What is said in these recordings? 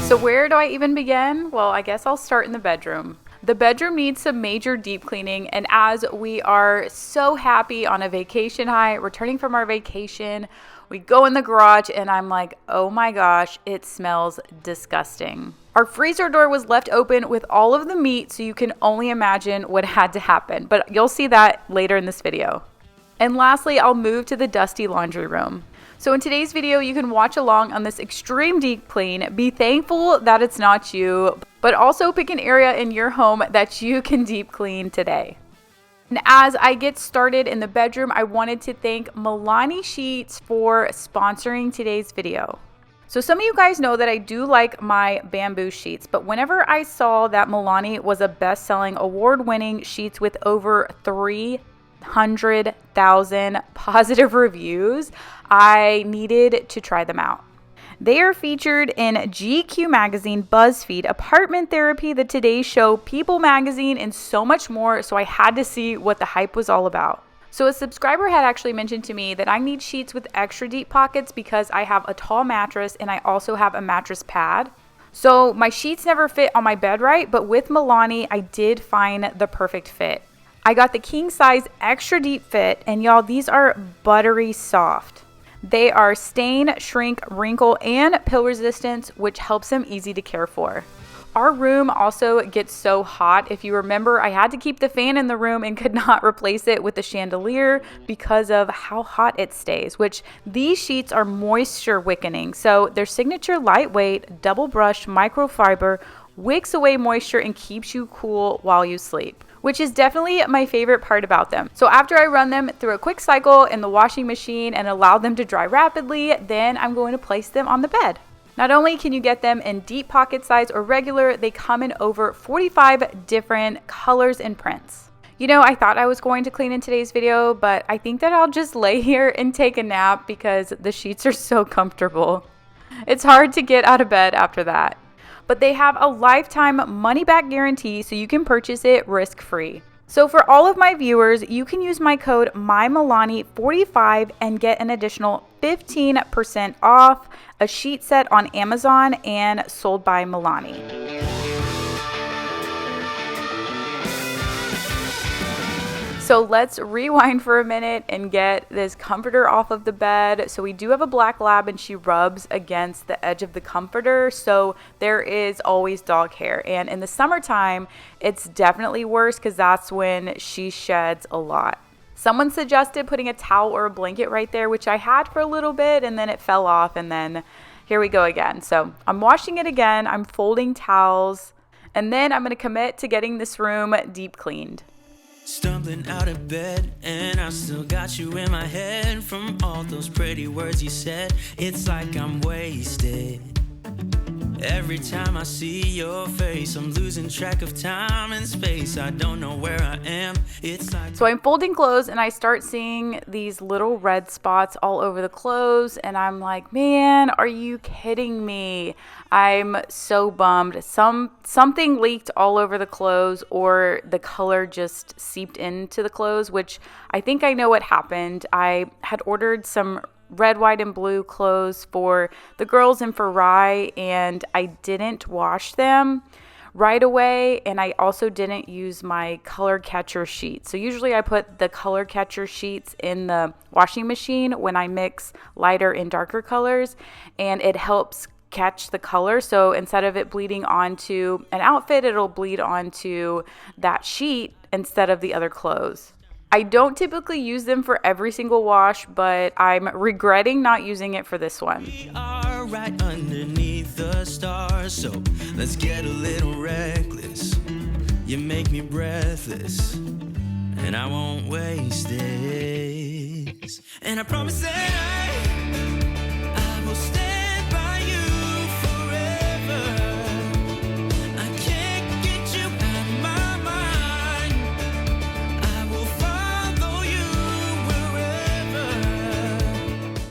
So where do I even begin? Well, I guess I'll start in the bedroom. The bedroom needs some major deep cleaning, and as we are so happy on a vacation high, returning from our vacation, we go in the garage and I'm like, oh my gosh, it smells disgusting. Our freezer door was left open with all of the meat, so you can only imagine what had to happen, but you'll see that later in this video. And lastly, I'll move to the dusty laundry room. So in today's video, you can watch along on this extreme deep clean. Be thankful that it's not you, but also pick an area in your home that you can deep clean today. And as I get started in the bedroom, I wanted to thank Milani Sheets for sponsoring today's video. So some of you guys know that I do like my bamboo sheets, but whenever I saw that Milani was a best-selling, award-winning sheets with over 300,000 positive reviews, I needed to try them out. They are featured in GQ Magazine, BuzzFeed, Apartment Therapy, The Today Show, People Magazine, and so much more, so I had to see what the hype was all about. So a subscriber had actually mentioned to me that I need sheets with extra deep pockets because I have a tall mattress and I also have a mattress pad. So my sheets never fit on my bed right, but with Milani, I did find the perfect fit. I got the king size extra deep fit, and y'all, these are buttery soft. They are stain, shrink, wrinkle, and pill resistance, which helps them easy to care for. Our room also gets so hot. If you remember, I had to keep the fan in the room and could not replace it with the chandelier because of how hot it stays, which these sheets are moisture wicking. So their signature lightweight, double brushed microfiber wicks away moisture and keeps you cool while you sleep, which is definitely my favorite part about them. So after I run them through a quick cycle in the washing machine and allow them to dry rapidly, then I'm going to place them on the bed. Not only can you get them in deep pocket size or regular, they come in over 45 different colors and prints. You know, I thought I was going to clean in today's video, but I think that I'll just lay here and take a nap because the sheets are so comfortable. It's hard to get out of bed after that. But they have a lifetime money-back guarantee, so you can purchase it risk-free. So for all of my viewers, you can use my code MyMilani45 and get an additional 15% off a sheet set on Amazon and sold by Milani. So let's rewind for a minute and get this comforter off of the bed. So we do have a black lab and she rubs against the edge of the comforter. So there is always dog hair. And in the summertime, it's definitely worse because that's when she sheds a lot. Someone suggested putting a towel or a blanket right there, which I had for a little bit and then it fell off and then here we go again. So I'm washing it again. I'm folding towels and then I'm going to commit to getting this room deep cleaned. Stumbling out of bed and I still got you in my head from all those pretty words you said. It's like I'm wasted. Every time I see your face, I'm losing track of time and space. I don't know where I am. It's like... So I'm folding clothes and I start seeing these little red spots all over the clothes and I'm like, man, are you kidding me? I'm so bummed. Something leaked all over the clothes or the color just seeped into the clothes, which I think I know what happened. I had ordered some red, white, and blue clothes for the girls and for Rye, and I didn't wash them right away, and I also didn't use my color catcher sheets. So usually I put the color catcher sheets in the washing machine when I mix lighter and darker colors, and it helps catch the color. So instead of it bleeding onto an outfit, it'll bleed onto that sheet instead of the other clothes. I don't typically use them for every single wash, but I'm regretting not using it for this one. We are right underneath the stars, so let's get a little reckless. You make me breathless, and I won't waste this. And I promise that I will stand by you forever. I can't get you out of my mind. I will follow you wherever.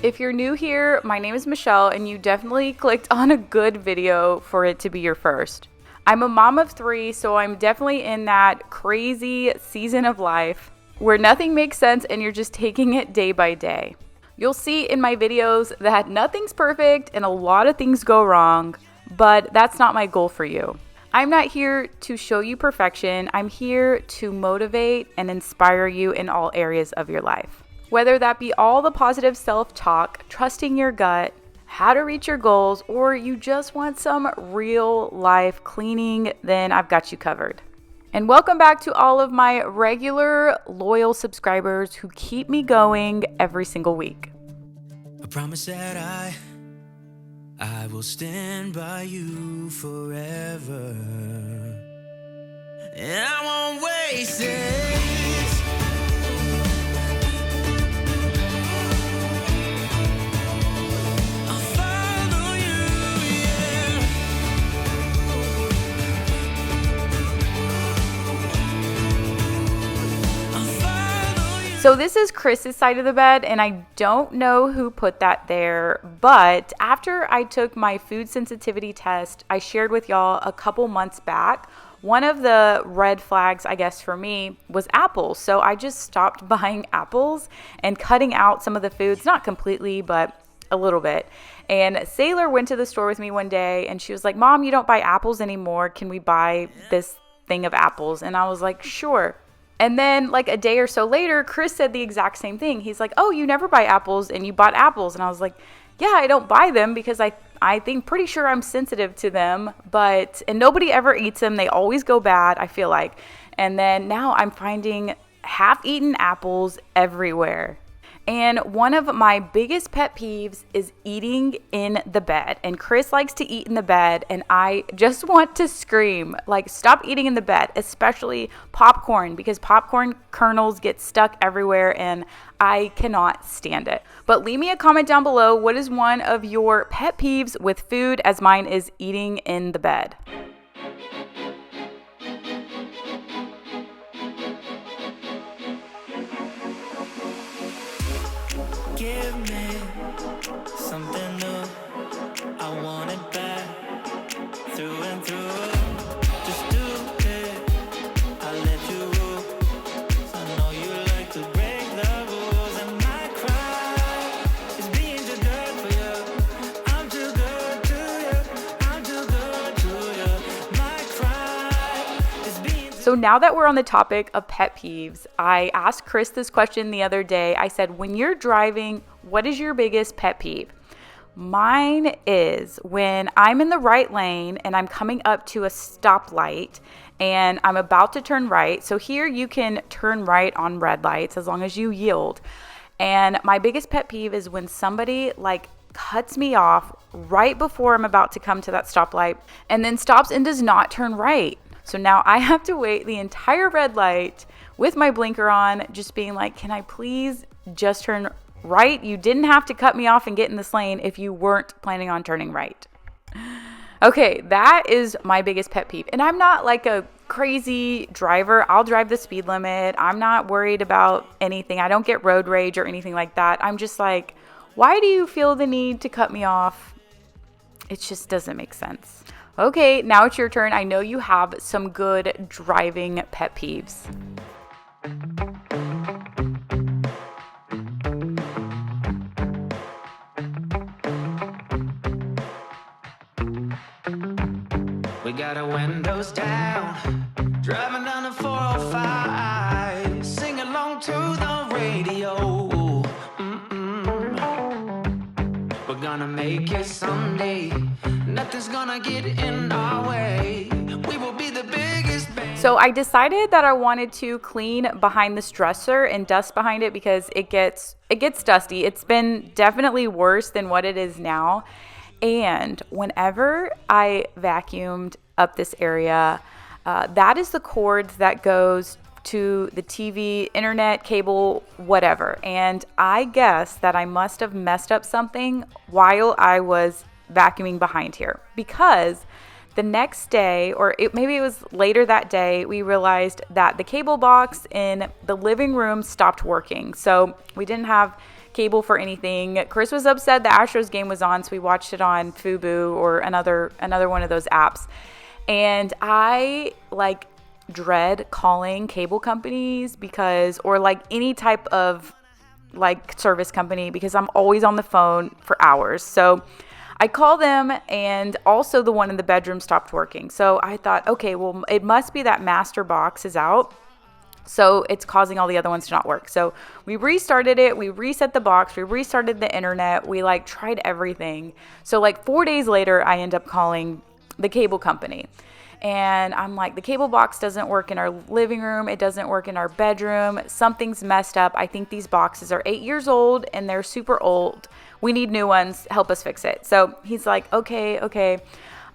If you're new here, my name is Michelle, and you definitely clicked on a good video for it to be your first. I'm a mom of 3, so I'm definitely in that crazy season of life where nothing makes sense and you're just taking it day by day. You'll see in my videos that nothing's perfect and a lot of things go wrong, but that's not my goal for you. I'm not here to show you perfection. I'm here to motivate and inspire you in all areas of your life. Whether that be all the positive self-talk, trusting your gut, how to reach your goals, or you just want some real life cleaning, then I've got you covered. And welcome back to all of my regular loyal subscribers who keep me going every single week. I promise that I will stand by you forever, and I won't waste it. I'll follow you, yeah. I'll follow you. So this is Chris's side of the bed, and I don't know who put that there, but after I took my food sensitivity test, I shared with y'all a couple months back, one of the red flags, I guess, for me was apples. So I just stopped buying apples and cutting out some of the foods, not completely, but a little bit. And Sailor went to the store with me one day and she was like, Mom, you don't buy apples anymore. Can we buy this thing of apples? And I was like, sure. And then like a day or so later, Chris said the exact same thing. He's like, oh, you never buy apples and you bought apples. And I was like, yeah, I don't buy them because I think pretty sure I'm sensitive to them, and nobody ever eats them. They always go bad, I feel like. And then now I'm finding half-eaten apples everywhere. And one of my biggest pet peeves is eating in the bed. And Chris likes to eat in the bed, and I just want to scream, like, stop eating in the bed, especially popcorn, because popcorn kernels get stuck everywhere, and I cannot stand it. But leave me a comment down below. What is one of your pet peeves with food, as mine is eating in the bed? Give me something new. I want it back through and through. Just do it. I let you rule. I know you like to break the rules. And my cry is being too good for you. I'm too good to you. I'm too good to you. My cry is being too. So now that we're on the topic of pet peeves, I asked Chris this question the other day. I said, when you're driving, what is your biggest pet peeve? Mine is when I'm in the right lane and I'm coming up to a stoplight and I'm about to turn right. So here you can turn right on red lights as long as you yield. And my biggest pet peeve is when somebody like cuts me off right before I'm about to come to that stoplight and then stops and does not turn right. So now I have to wait the entire red light with my blinker on, just being like, can I please just turn right? You didn't have to cut me off and get in this lane if you weren't planning on turning right. Okay, that is my biggest pet peeve. And I'm not like a crazy driver. I'll drive the speed limit. I'm not worried about anything. I don't get road rage or anything like that. I'm just like, why do you feel the need to cut me off? It just doesn't make sense. Okay, now it's your turn. I know you have some good driving pet peeves. We got our windows down, driving down the 405, sing along to the radio. We're gonna make it someday. Nothing's gonna get in our way. We will be the biggest band. So I decided that I wanted to clean behind this dresser and dust behind it because it gets dusty. It's been definitely worse than what it is now. And whenever I vacuumed up this area, that is the cord that goes to the TV, internet, cable, whatever. And I guess that I must have messed up something while I was vacuuming behind here, because the next day, or maybe it was later that day, we realized that the cable box in the living room stopped working. So we didn't have cable for anything. Chris was upset the Astros game was on, so we watched it on Fubo or another one of those apps. And I dread calling cable companies or any type of service company, because I'm always on the phone for hours. So I call them, and also the one in the bedroom stopped working. So I thought, okay, well, it must be that master box is out. So it's causing all the other ones to not work. So we restarted it. We reset the box. We restarted the internet. We like tried everything. So like 4 days later, I end up calling the cable company. And I'm like, the cable box doesn't work in our living room. It doesn't work in our bedroom. Something's messed up. I think these boxes are 8 years old and they're super old. We need new ones. Help us fix it. So he's like, okay.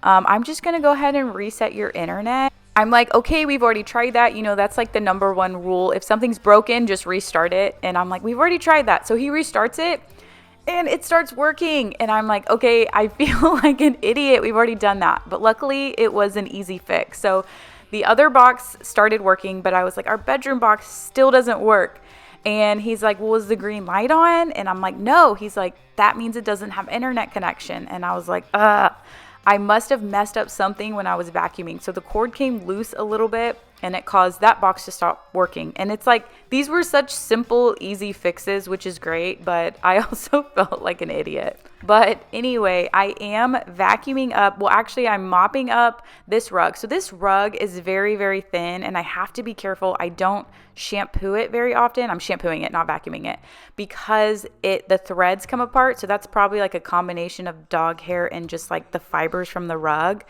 I'm just going to go ahead and reset your internet. I'm like, okay, we've already tried that. You know, that's like the number one rule. If something's broken, just restart it. And I'm like, we've already tried that. So he restarts it and it starts working. And I'm like, okay, I feel like an idiot. We've already done that. But luckily it was an easy fix. So the other box started working, but I was like, our bedroom box still doesn't work. And he's like, well, was the green light on? And I'm like, no. He's like, that means it doesn't have internet connection. And I was like, I must have messed up something when I was vacuuming. So the cord came loose a little bit and it caused that box to stop working. And it's like, these were such simple, easy fixes, which is great, but I also felt like an idiot. But anyway, I am vacuuming up. Well, actually, I'm mopping up this rug. So this rug is very, very thin and I have to be careful. I don't shampoo it very often. I'm shampooing it, not vacuuming it, because the threads come apart. So that's probably like a combination of dog hair and just like the fibers from the rug.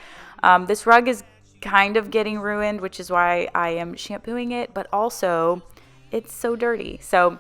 This rug is kind of getting ruined, which is why I am shampooing it, but also it's so dirty. So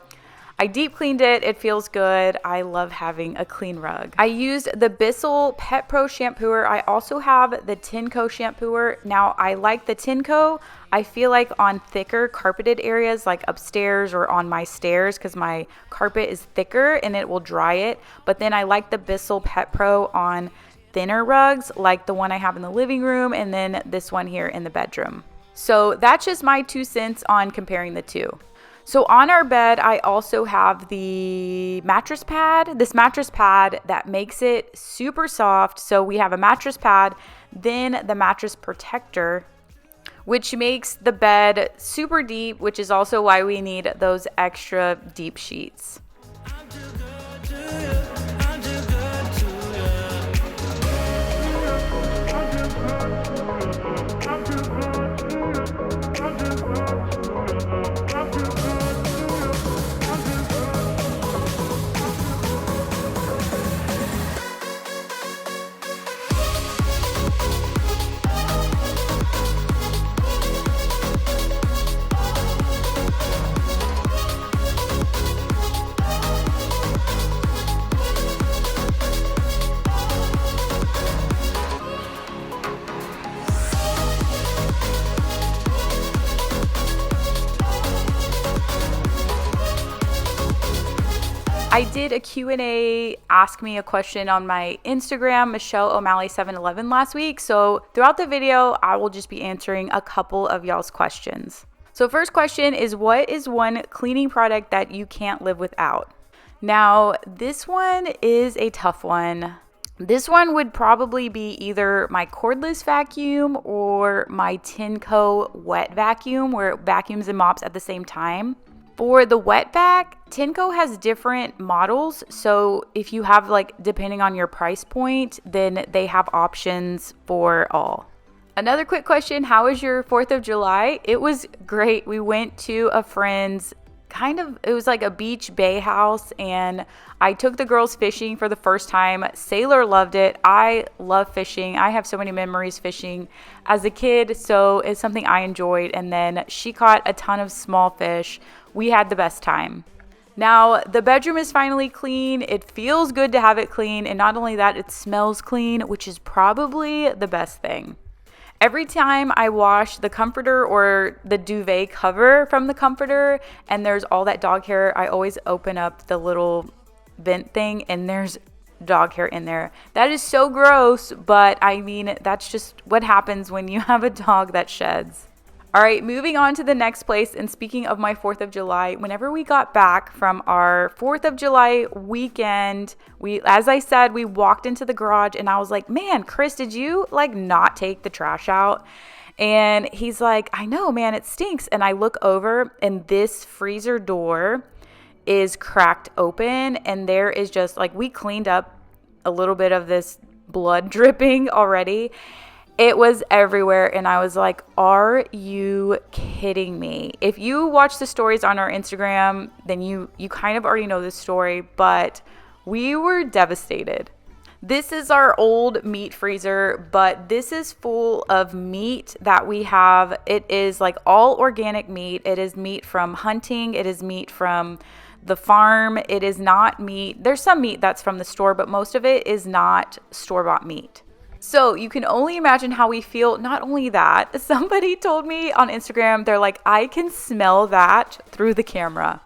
I deep cleaned it. It feels good. I love having a clean rug. I used the Bissell Pet Pro shampooer. I also have the Tenco shampooer. Now I like the Tenco. I feel like on thicker carpeted areas like upstairs or on my stairs, because my carpet is thicker and it will dry it. But then I like the Bissell Pet Pro on thinner rugs like the one I have in the living room and then this one here in the bedroom. So that's just my 2 cents on comparing the two. So on our bed, I also have the mattress pad, this mattress pad that makes it super soft. So we have a mattress pad, then the mattress protector, which makes the bed super deep, which is also why we need those extra deep sheets. I did a Q&A, ask me a question on my Instagram, Michelle O'Malley 711 last week. So throughout the video, I will just be answering a couple of y'all's questions. So first question is, what is one cleaning product that you can't live without? Now, this one is a tough one. This one would probably be either my cordless vacuum or my Tenco wet vacuum, where it vacuums and mops at the same time. For the wet vac, Tenco has different models. So if you have depending on your price point, then they have options for all. Another quick question, how was your 4th of July? It was great. We went to a friend's it was like a beach bay house, and I took the girls fishing for the first time. Sailor loved it. I love fishing. I have so many memories fishing as a kid, so it's something I enjoyed. And then she caught a ton of small fish. We had the best time. Now, the bedroom is finally clean. It feels good to have it clean, and not only that, it smells clean, which is probably the best thing. Every time I wash the comforter or the duvet cover from the comforter and there's all that dog hair, I always open up the little vent thing and there's dog hair in there. That is so gross, but I mean, that's just what happens when you have a dog that sheds. All right, moving on to the next place. And speaking of my 4th of July, whenever we got back from our 4th of July weekend, as I said, we walked into the garage and I was like, man, Chris, did you not take the trash out? And he's like, I know, man, it stinks. And I look over and this freezer door is cracked open and there is just we cleaned up a little bit of this blood dripping already. It was everywhere, and I was like, are you kidding me? If you watch the stories on our Instagram, then you kind of already know this story, but we were devastated. This is our old meat freezer, but this is full of meat that we have. It is like all organic meat. It is meat from hunting. It is meat from the farm. It is not meat. There's some meat that's from the store, but most of it is not store-bought meat. So you can only imagine how we feel. Not only that, somebody told me on Instagram, they're like, I can smell that through the camera.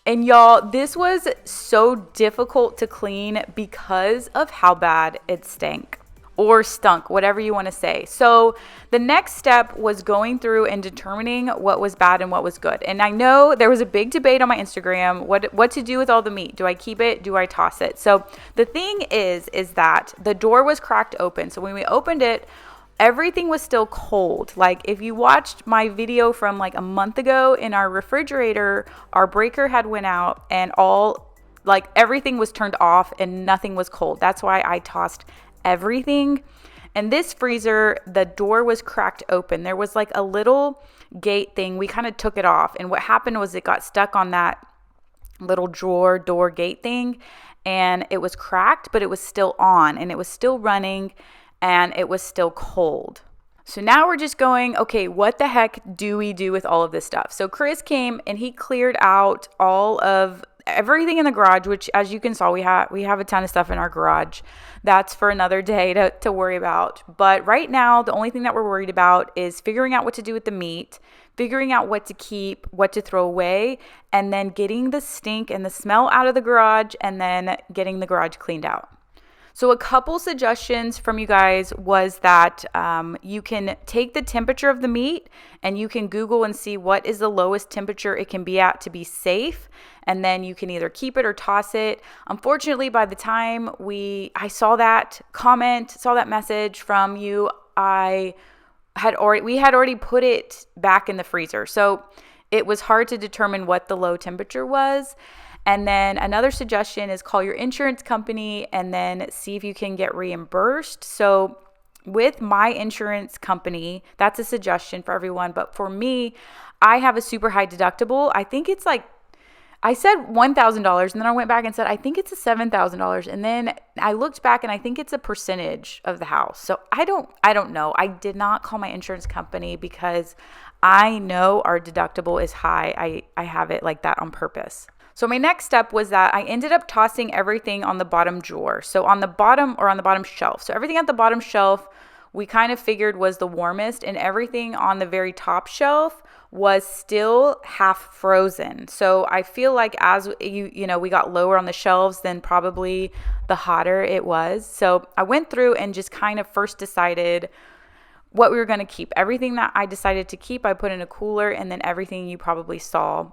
And y'all, this was so difficult to clean because of how bad it stank or stunk, whatever you want to say. So the next step was going through and determining what was bad and what was good. And I know there was a big debate on my Instagram, what to do with all the meat. Do I keep it? Do I toss it? So the thing is that the door was cracked open. So when we opened it, everything was still cold. Like if you watched my video from like a month ago, in our refrigerator, our breaker had went out and everything was turned off and nothing was cold. That's why I tossed everything. And this freezer, the door was cracked open. There was like a little gate thing. We kind of took it off. And what happened was it got stuck on that little drawer door gate thing. And it was cracked, but it was still on and it was still running and it was still cold. So now we're just going, okay, what the heck do we do with all of this stuff? So Chris came and he cleared out all of everything in the garage, which as you can saw, we have a ton of stuff in our garage. That's for another day to worry about. But right now, the only thing that we're worried about is figuring out what to do with the meat, figuring out what to keep, what to throw away, and then getting the stink and the smell out of the garage, and then getting the garage cleaned out. So a couple suggestions from you guys was that you can take the temperature of the meat and you can Google and see what is the lowest temperature it can be at to be safe. And then you can either keep it or toss it. Unfortunately, by the time I saw that comment, saw that message from you, we had already put it back in the freezer. So it was hard to determine what the low temperature was. And then another suggestion is call your insurance company and then see if you can get reimbursed. So with my insurance company, that's a suggestion for everyone. But for me, I have a super high deductible. I think it's like, I said $1,000 and then I went back and said, I think it's a $7,000. And then I looked back and I think it's a percentage of the house. So I don't know. I did not call my insurance company because I know our deductible is high. I have it like that on purpose. So my next step was that I ended up tossing everything on the bottom drawer. So on the bottom shelf. So everything at the bottom shelf, we kind of figured was the warmest, and everything on the very top shelf was still half frozen. So I feel like as we got lower on the shelves, then probably the hotter it was. So I went through and just kind of first decided what we were going to keep. Everything that I decided to keep, I put in a cooler, and then everything you probably saw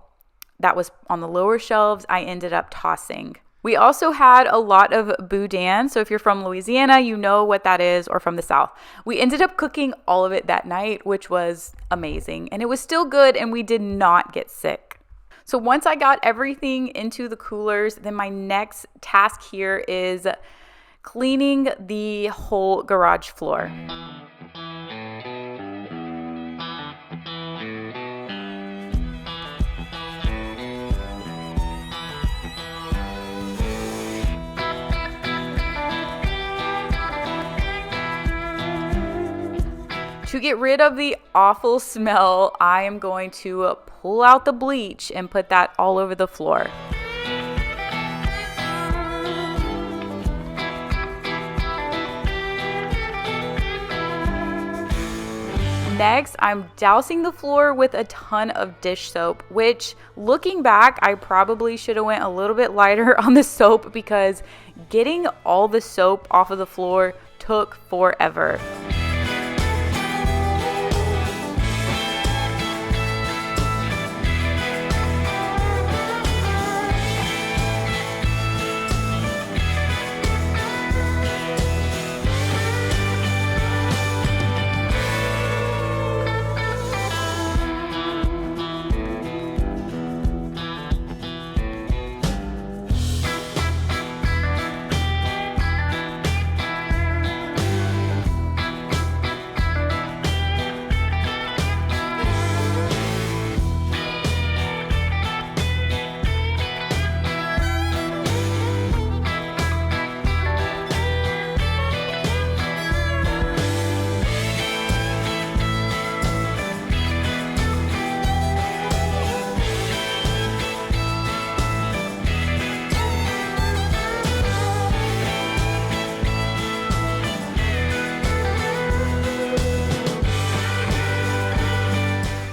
that was on the lower shelves, I ended up tossing. We also had a lot of boudin. So if you're from Louisiana, you know what that is, or from the South. We ended up cooking all of it that night, which was amazing. And it was still good, and we did not get sick. So once I got everything into the coolers, then my next task here is cleaning the whole garage floor. To get rid of the awful smell, I am going to pull out the bleach and put that all over the floor. Next, I'm dousing the floor with a ton of dish soap, which looking back, I probably should have went a little bit lighter on the soap because getting all the soap off of the floor took forever.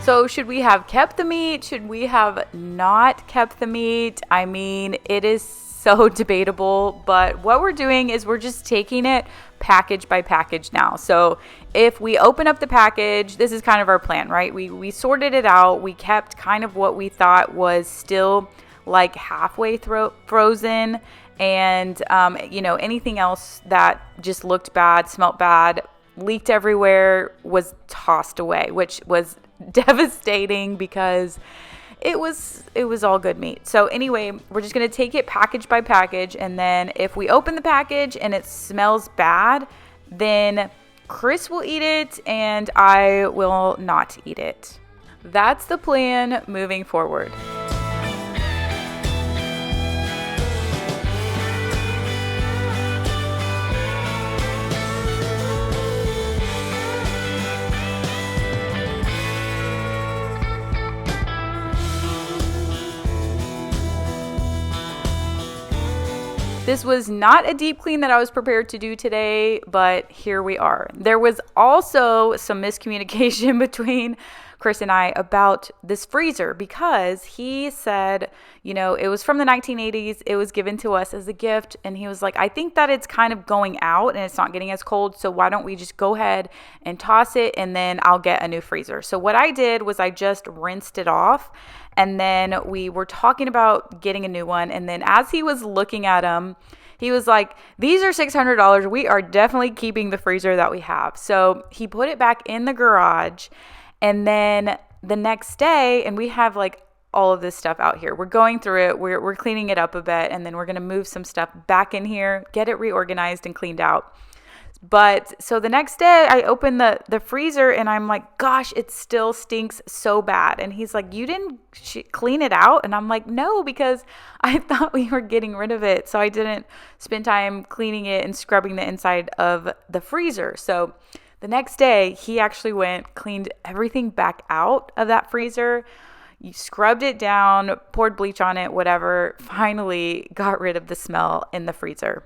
So should we have kept the meat? Should we have not kept the meat? I mean, it is so debatable, but what we're doing is we're just taking it package by package now. So if we open up the package, this is kind of our plan, right? We sorted it out. We kept kind of what we thought was still like halfway frozen, and anything else that just looked bad, smelt bad, leaked everywhere was tossed away, which was devastating because it was all good meat. So anyway, we're just going to take it package by package, and then if we open the package and it smells bad, then Chris will eat it and I will not eat it. That's the plan moving forward. This was not a deep clean that I was prepared to do today, but here we are. There was also some miscommunication between Chris and I about this freezer because he said, it was from the 1980s. It was given to us as a gift. And he was like, I think that it's kind of going out and it's not getting as cold. So why don't we just go ahead and toss it and then I'll get a new freezer. So what I did was I just rinsed it off. And then we were talking about getting a new one. And then as he was looking at them, he was like, these are $600. We are definitely keeping the freezer that we have. So he put it back in the garage. And then the next day, and we have like all of this stuff out here. We're going through it. We're cleaning it up a bit. And then we're going to move some stuff back in here, get it reorganized and cleaned out. But so the next day I opened the freezer and I'm like, gosh, it still stinks so bad. And he's like, you didn't clean it out? And I'm like, no, because I thought we were getting rid of it. So I didn't spend time cleaning it and scrubbing the inside of the freezer. So the next day he actually went, cleaned everything back out of that freezer. You scrubbed it down, poured bleach on it, whatever, finally got rid of the smell in the freezer.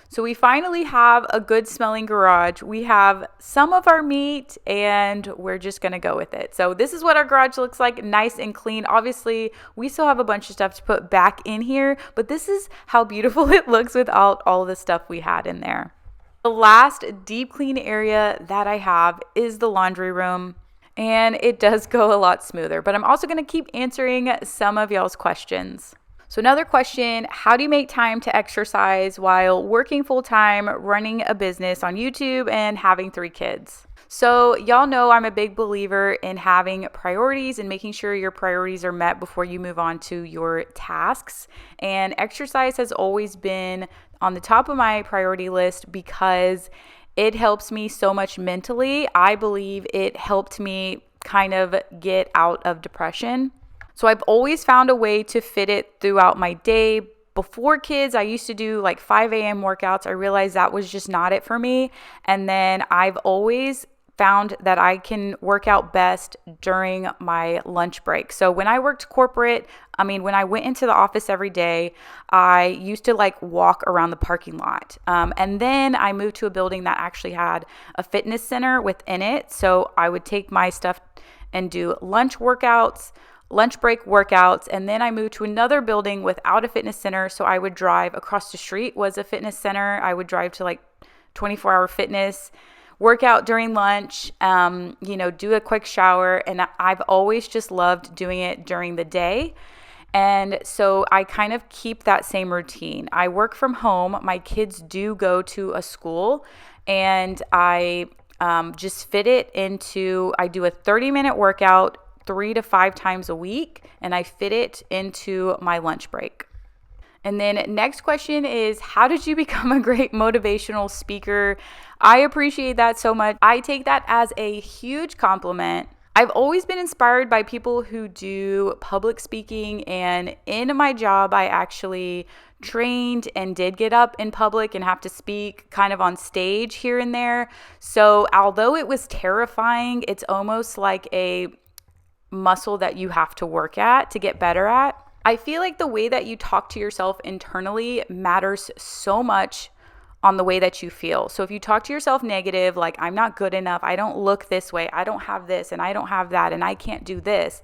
So we finally have a good smelling garage. We have some of our meat and we're just going to go with it. So this is what our garage looks like, nice and clean. Obviously, we still have a bunch of stuff to put back in here, but this is how beautiful it looks without all the stuff we had in there. The last deep clean area that I have is the laundry room. And it does go a lot smoother, but I'm also going to keep answering some of y'all's questions. So another question, how do you make time to exercise while working full-time, running a business on YouTube, and having 3 kids? So y'all know I'm a big believer in having priorities and making sure your priorities are met before you move on to your tasks. And exercise has always been on the top of my priority list because it helps me so much mentally. I believe it helped me kind of get out of depression. So I've always found a way to fit it throughout my day. Before kids, I used to do like 5 a.m. workouts. I realized that was just not it for me. And then I've always found that I can work out best during my lunch break. So when I worked corporate, when I went into the office every day, I used to like walk around the parking lot. And then I moved to a building that actually had a fitness center within it. So I would take my stuff and do lunch break workouts. And then I moved to another building without a fitness center. So I would drive across the street was a fitness center. I would drive to like 24-hour fitness, work out during lunch, do a quick shower. And I've always just loved doing it during the day. And so I kind of keep that same routine. I work from home. My kids do go to a school and I just fit it into, I do a 30-minute workout 3 to 5 times a week, and I fit it into my lunch break. And then next question is, how did you become a great motivational speaker? I appreciate that so much. I take that as a huge compliment. I've always been inspired by people who do public speaking, and in my job, I actually trained and did get up in public and have to speak kind of on stage here and there. So although it was terrifying, it's almost like a muscle that you have to work at to get better at. I feel like the way that you talk to yourself internally matters so much on the way that you feel. So if you talk to yourself negative, like I'm not good enough, I don't look this way, I don't have this, and I don't have that, and I can't do this,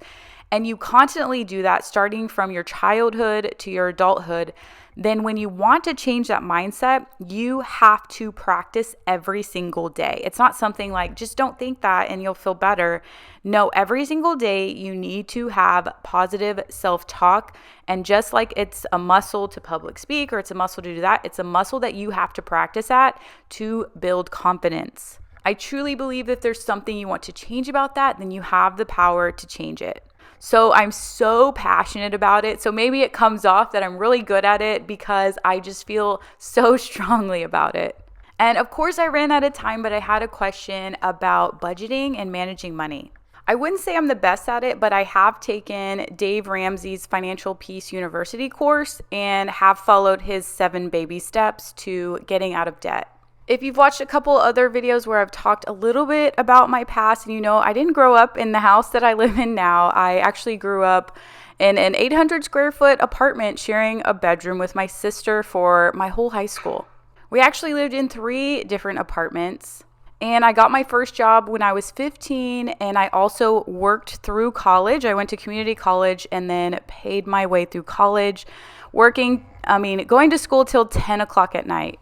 and you constantly do that starting from your childhood to your adulthood, then when you want to change that mindset, you have to practice every single day. It's not something like just don't think that and you'll feel better. No, every single day you need to have positive self-talk. And just like it's a muscle to public speak or it's a muscle to do that, it's a muscle that you have to practice at to build confidence. I truly believe that if there's something you want to change about that, then you have the power to change it. So I'm so passionate about it. So maybe it comes off that I'm really good at it because I just feel so strongly about it. And of course I ran out of time, but I had a question about budgeting and managing money. I wouldn't say I'm the best at it, but I have taken Dave Ramsey's Financial Peace University course and have followed his 7 baby steps to getting out of debt. If you've watched a couple other videos where I've talked a little bit about my past, and you know, I didn't grow up in the house that I live in now. I actually grew up in an 800 square foot apartment sharing a bedroom with my sister for my whole high school. We actually lived in 3 different apartments, and I got my first job when I was 15, and I also worked through college. I went to community college and then paid my way through college, going to school till 10 o'clock at night.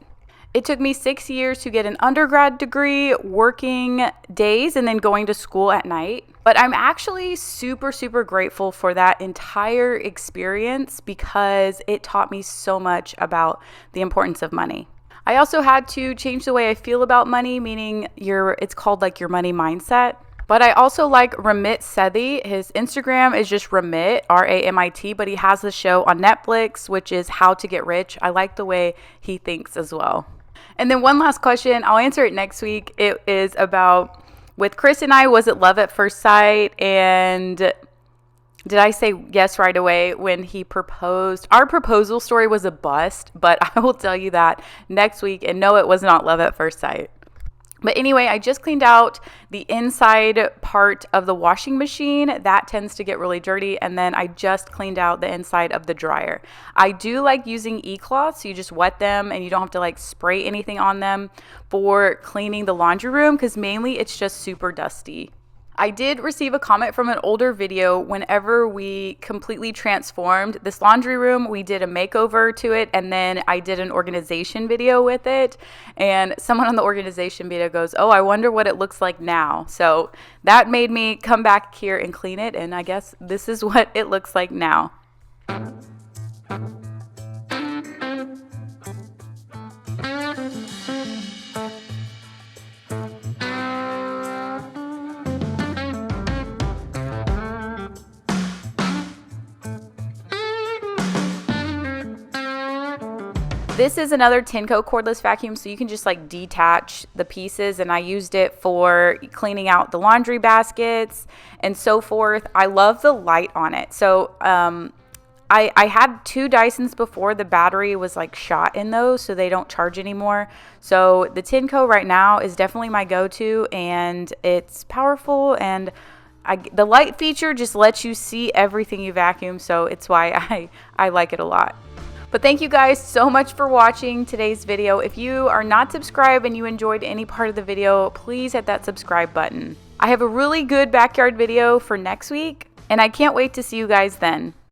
It took me 6 years to get an undergrad degree, working days and then going to school at night. But I'm actually super, super grateful for that entire experience because it taught me so much about the importance of money. I also had to change the way I feel about money, meaning it's called like your money mindset. But I also like Ramit Sethi. His Instagram is just Ramit, R-A-M-I-T, but he has a show on Netflix, which is How to Get Rich. I like the way he thinks as well. And then one last question, I'll answer it next week. It is about, with Chris and I, was it love at first sight? And did I say yes right away when he proposed? Our proposal story was a bust, but I will tell you that next week. And no, it was not love at first sight. But anyway, I just cleaned out the inside part of the washing machine. That tends to get really dirty. And then I just cleaned out the inside of the dryer. I do like using e-cloths. So you just wet them and you don't have to like spray anything on them for cleaning the laundry room because mainly it's just super dusty. I did receive a comment from an older video whenever we completely transformed this laundry room. We did a makeover to it, and then I did an organization video with it. And someone on the organization video goes, "Oh, I wonder what it looks like now." So that made me come back here and clean it, and I guess this is what it looks like now. This is another Tenco cordless vacuum, so you can just like detach the pieces, and I used it for cleaning out the laundry baskets and so forth. I love the light on it. So I had 2 Dysons before. The battery was like shot in those, so they don't charge anymore. So the Tenco right now is definitely my go-to, and it's powerful, and the light feature just lets you see everything you vacuum, so it's why I like it a lot. But thank you guys so much for watching today's video. If you are not subscribed and you enjoyed any part of the video, please hit that subscribe button. I have a really good backyard video for next week, and I can't wait to see you guys then.